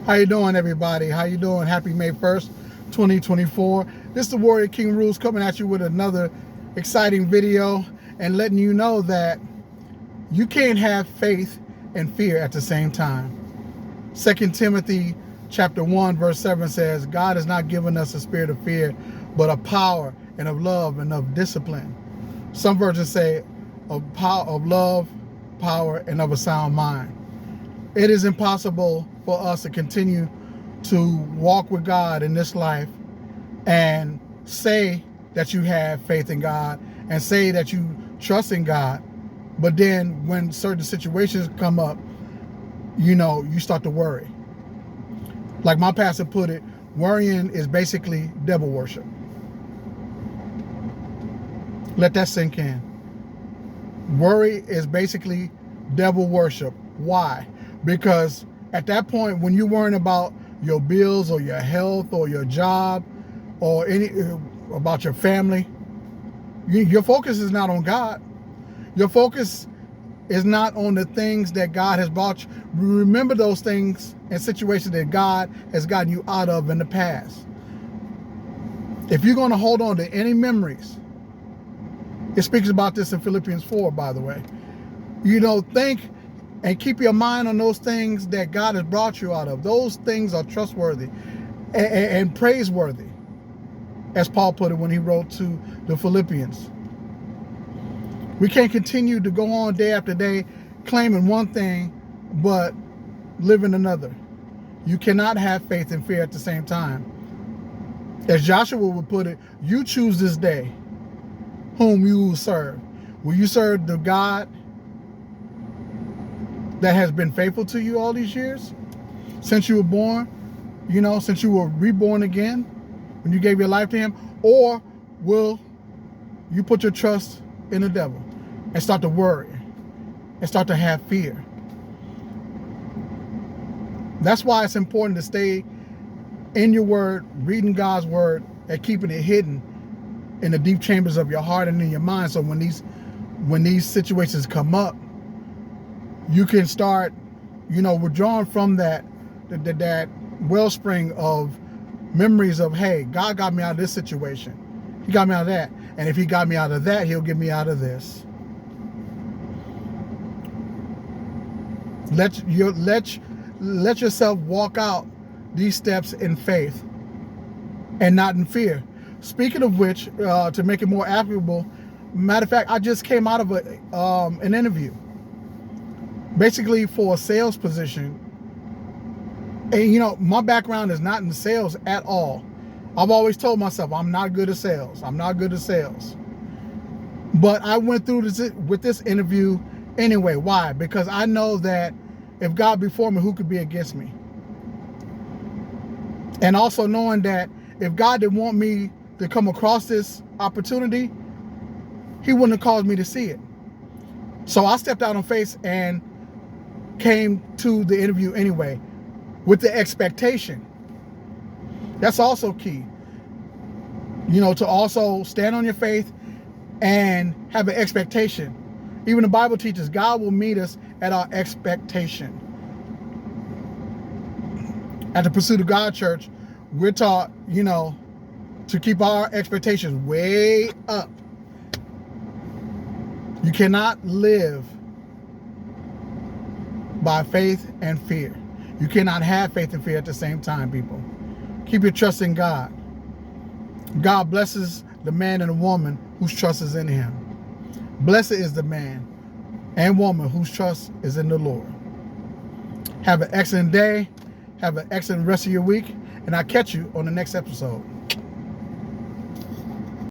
How you doing, everybody? How you doing? Happy May 1st, 2024. This is the Warrior King Rules coming at you with another exciting video and letting you know that you can't have faith and fear at the same time. 2 Timothy chapter 1 verse 7 says, God has not given us a spirit of fear, but of power and of love and of discipline. Some versions say of power, of love, power, and of a sound mind. It is impossible for us to continue to walk with God in this life and say that you have faith in God and say that you trust in God, but then when certain situations come up, you start to worry. Like my pastor put it, worrying is basically devil worship. Let that sink in. Worry is basically devil worship. Why? Because at that point, when you're worrying about your bills or your health or your job or about your family, your focus is not on God. Your focus is not on the things that God has brought you. Remember those things and situations that God has gotten you out of in the past. If you're going to hold on to any memories, it speaks about this in Philippians 4, by the way. Think and keep your mind on those things that God has brought you out of. Those things are trustworthy and praiseworthy, as Paul put it when he wrote to the Philippians. We can't continue to go on day after day claiming one thing but living another. You cannot have faith and fear at the same time. As Joshua would put it, you choose this day whom you will serve. Will you serve the God that has been faithful to you all these years? Since you were born, since you were reborn again, when you gave your life to him? Or will you put your trust in the devil and start to worry and start to have fear? That's why it's important to stay in your word, reading God's word, and keeping it hidden in the deep chambers of your heart and in your mind. So when these situations come up, you can start, withdrawing from that wellspring of memories of, hey, God got me out of this situation. He got me out of that. And if he got me out of that, he'll get me out of this. Let yourself walk out these steps in faith and not in fear. Speaking of which, to make it more applicable, matter of fact, I just came out of an interview, basically for a sales position. And my background is not in sales at all. I've always told myself I'm not good at sales. I'm not good at sales. But I went through with this interview anyway. Why? Because I know that if God be for me, who could be against me? And also knowing that if God didn't want me to come across this opportunity, he wouldn't have caused me to see it. So I stepped out on faith and came to the interview anyway with the expectation. That's also key. To also stand on your faith and have an expectation. Even the Bible teaches God will meet us at our expectation. At the Pursuit of God Church, we're taught, to keep our expectations way up. You cannot live by faith and fear. You cannot have faith and fear at the same time, people. Keep your trust in God. God blesses the man and the woman whose trust is in him. Blessed is the man and woman whose trust is in the Lord. Have an excellent day. Have an excellent rest of your week. And I'll catch you on the next episode.